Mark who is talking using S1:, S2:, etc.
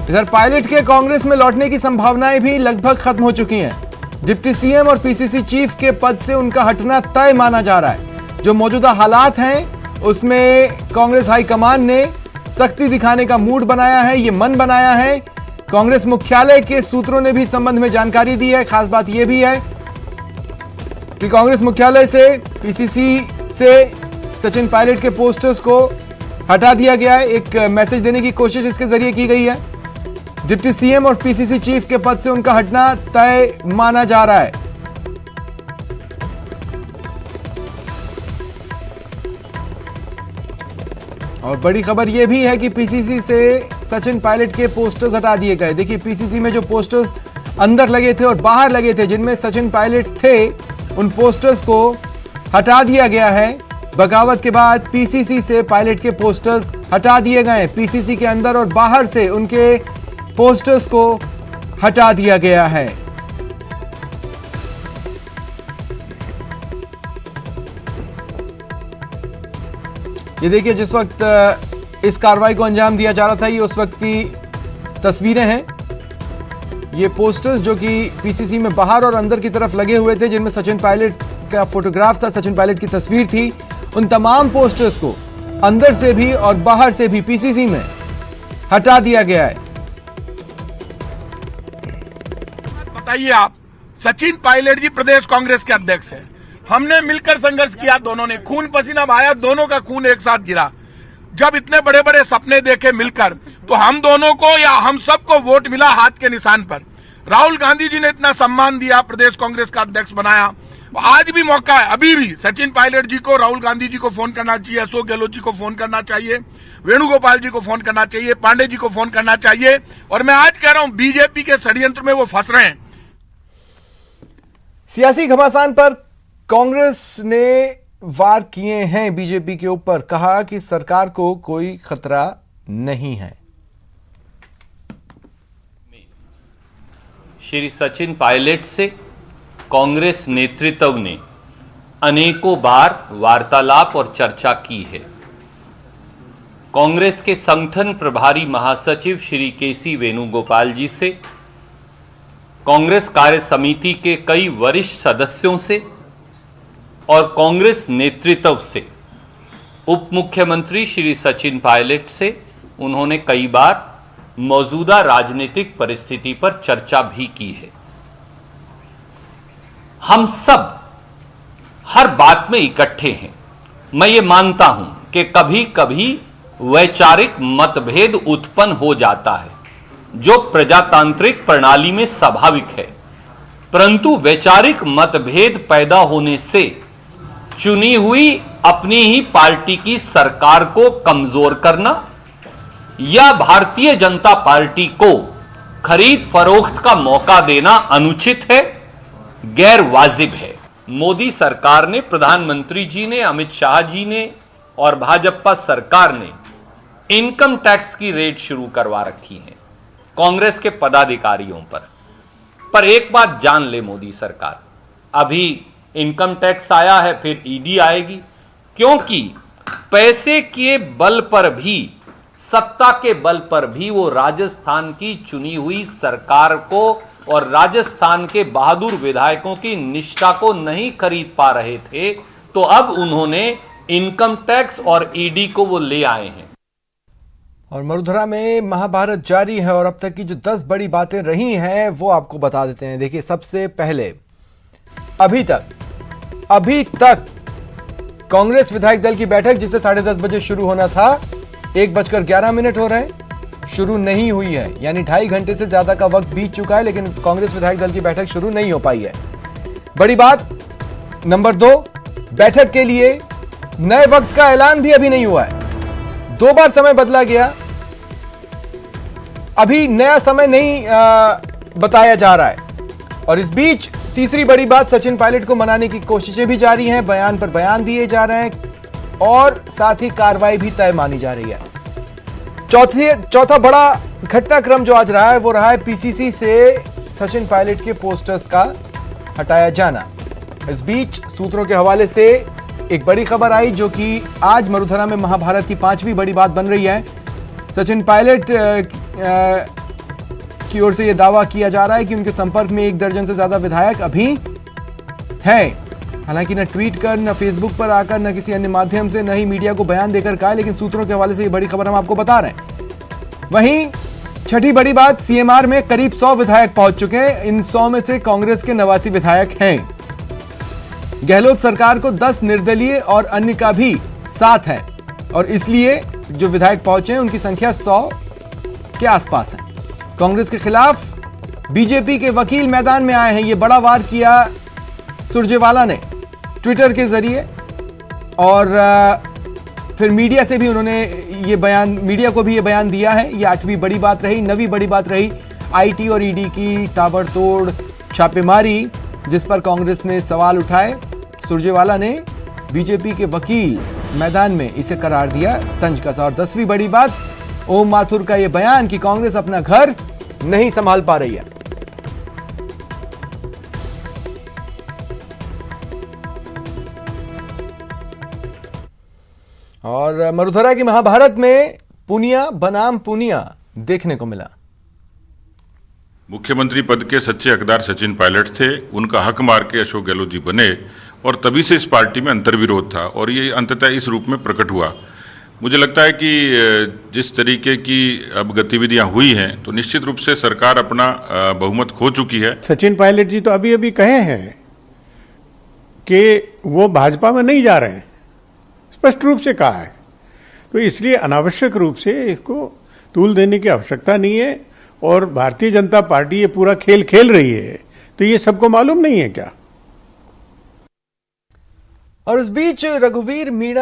S1: इधर पायलट के कांग्रेस में लौटने की संभावनाएं भी लगभग खत्म हो चुकी हैं। डिप्टी सीएम और पीसीसी चीफ के पद से उनका हटना तय माना जा रहा है। जो मौजूदा हालात हैं उसमें कांग्रेस हाईकमान ने सख्ती दिखाने का मूड बनाया है, ये मन बनाया है। कांग्रेस मुख्यालय के सूत्रों ने भी इस संबंध में जानकारी दी है। खास बात यह भी है कि कांग्रेस मुख्यालय से पीसीसी से सचिन पायलट के पोस्टर्स को हटा दिया गया है। एक मैसेज देने की कोशिश इसके जरिए की गई है। डिप्टी सीएम और पीसीसी चीफ के पद से उनका हटना तय माना जा रहा है। और बड़ी खबर यह भी है कि पीसीसी से सचिन पायलट के पोस्टर्स हटा दिए गए। देखिए, पीसीसी में जो पोस्टर्स अंदर लगे थे और बाहर लगे थे जिनमें सचिन पायलट थे, उन पोस्टर्स को हटा दिया गया है। बगावत के बाद पीसीसी से पायलट के पोस्टर्स हटा दिए गए। पीसीसी के अंदर और बाहर से उनके पोस्टर्स को हटा दिया गया है। ये देखिए, जिस वक्त इस कार्रवाई को अंजाम दिया जा रहा था, ये उस वक्त की तस्वीरें हैं। ये पोस्टर्स जो कि पीसीसी में बाहर और अंदर की तरफ लगे हुए थे, जिनमें सचिन पायलट का फोटोग्राफ था, सचिन पायलट की तस्वीर थी, उन तमाम पोस्टर्स को अंदर से भी और बाहर से भी पीसीसी में हटा दिया गया है।
S2: बताइए आप, सचिन पायलट जी प्रदेश कांग्रेस के अध्यक्ष हैं। हमने मिलकर संघर्ष किया, दोनों ने खून पसीना बहाया, दोनों का खून एक साथ गिरा। जब इतने बड़े बड़े सपने देखे मिलकर, तो हम दोनों को या हम सबको वोट मिला हाथ के निशान पर। राहुल गांधी जी ने इतना सम्मान दिया, प्रदेश कांग्रेस का अध्यक्ष बनाया। आज भी मौका है, अभी भी सचिन पायलट जी को राहुल गांधी जी को फोन करना चाहिए, अशोक गहलोत जी को फोन करना चाहिए, वेणुगोपाल जी को फोन करना चाहिए, पांडे जी को फोन करना चाहिए। और मैं आज कह रहा हूं, बीजेपी के षड्यंत्र में वो फंस रहे हैं।
S1: सियासी घमासान पर कांग्रेस ने वार किए हैं बीजेपी के ऊपर। कहा कि सरकार को कोई खतरा नहीं है।
S3: श्री सचिन पायलट से कांग्रेस नेतृत्व ने अनेकों बार वार्तालाप और चर्चा की है। कांग्रेस के संगठन प्रभारी महासचिव श्री केसी वेणुगोपाल जी से, कांग्रेस कार्य समिति के कई वरिष्ठ सदस्यों से और कांग्रेस नेतृत्व से, उप मुख्यमंत्री श्री सचिन पायलट से उन्होंने कई बार मौजूदा राजनीतिक परिस्थिति पर चर्चा भी की है। हम सब हर बात में इकट्ठे हैं। मैं ये मानता हूं कि कभी कभी वैचारिक मतभेद उत्पन्न हो जाता है, जो प्रजातांत्रिक प्रणाली में स्वाभाविक है, परंतु वैचारिक मतभेद पैदा होने से चुनी हुई अपनी ही पार्टी की सरकार को कमजोर करना या भारतीय जनता पार्टी को खरीद फरोख्त का मौका देना अनुचित है, गैर वाजिब है। मोदी सरकार ने, प्रधानमंत्री जी ने, अमित शाह जी ने और भाजपा सरकार ने इनकम टैक्स की रेड शुरू करवा रखी है कांग्रेस के पदाधिकारियों पर एक बात जान ले मोदी सरकार, अभी इनकम टैक्स आया है, फिर ईडी आएगी, क्योंकि पैसे के बल पर भी, सत्ता के बल पर भी वो राजस्थान की चुनी हुई सरकार को और राजस्थान के बहादुर विधायकों की निष्ठा को नहीं खरीद पा रहे थे, तो अब उन्होंने इनकम टैक्स और ईडी को वो ले आए हैं।
S1: और मरुधरा में महाभारत जारी है और अब तक की जो 10 बड़ी बातें रही हैं वो आपको बता देते हैं। देखिए, सबसे पहले अभी तक कांग्रेस विधायक दल की बैठक, जिसे 10:30 बजे शुरू होना था, 1:11 हो रहे हैं, शुरू नहीं हुई है। यानी 2.5 घंटे से ज्यादा का वक्त बीत चुका है, लेकिन कांग्रेस विधायक दल की बैठक शुरू नहीं हो पाई है। बड़ी बात नंबर 2, बैठक के लिए नए वक्त का ऐलान भी अभी नहीं हुआ है। 2 बार समय बदला गया, अभी नया समय नहीं बताया जा रहा है। और इस बीच तीसरी बड़ी बात, सचिन पायलट को मनाने की कोशिशें भी जारी हैं, बयान पर बयान दिए जा रहे हैं और साथ ही कार्रवाई भी तय मानी जा रही है। चौथा बड़ा घटनाक्रम जो आज रहा है वो रहा है पीसीसी से सचिन पायलट के पोस्टर्स का हटाया जाना। इस बीच सूत्रों के हवाले से एक बड़ी खबर आई जो कि आज मरुधरा में महाभारत की 5वीं बड़ी बात बन रही है। सचिन पायलट की ओर से यह दावा किया जा रहा है कि उनके संपर्क में 1 दर्जन से ज्यादा विधायक अभी हैं। हालांकि न ट्वीट कर, न फेसबुक पर आकर, न किसी अन्य माध्यम से, न ही मीडिया को बयान देकर कहा, लेकिन सूत्रों के हवाले से ये बड़ी खबर हम आपको बता रहे हैं। वहीं छठी बड़ी बात, सीएमआर में करीब 100 विधायक पहुंच चुके हैं। इन 100 में से कांग्रेस के 89 विधायक हैं। गहलोत सरकार को 10 निर्दलीय और अन्य का भी साथ है और इसलिए जो विधायक पहुंचे हैं उनकी संख्या 100 के आसपास है। कांग्रेस के खिलाफ बीजेपी के वकील मैदान में आए हैं। यह बड़ा वार किया सुरजेवाला ने ट्विटर के जरिए और फिर मीडिया से भी उन्होंने ये बयान, मीडिया को भी ये बयान दिया है। ये 8वीं बड़ी बात रही, 9वीं बड़ी बात रही आईटी और ईडी की ताबड़तोड़ छापेमारी, जिस पर कांग्रेस ने सवाल उठाए। सुरजेवाला ने बीजेपी के वकील मैदान में इसे करार दिया तंज कसा। और 10वीं बड़ी बात, ओम माथुर का यह बयान कि कांग्रेस अपना घर नहीं संभाल पा रही है। और मरुधरा की महाभारत में पुनिया बनाम पुनिया देखने को मिला।
S4: मुख्यमंत्री पद के सच्चे हकदार सचिन पायलट थे, उनका हक मार के अशोक गहलोत जी बने और तभी से इस पार्टी में अंतर्विरोध था और ये अंततः इस रूप में प्रकट हुआ। मुझे लगता है कि जिस तरीके की अब गतिविधियां हुई हैं तो निश्चित रूप से सरकार अपना बहुमत खो चुकी है।
S5: सचिन पायलट जी तो अभी अभी कहे हैं कि वो भाजपा में नहीं जा रहे हैं, स्पष्ट रूप से कहा है। तो इसलिए अनावश्यक रूप से इसको तूल देने की आवश्यकता नहीं है और भारतीय जनता पार्टी ये पूरा खेल खेल रही है, तो ये सबको मालूम नहीं है क्या?
S1: और इस बीच रघुवीर मीणा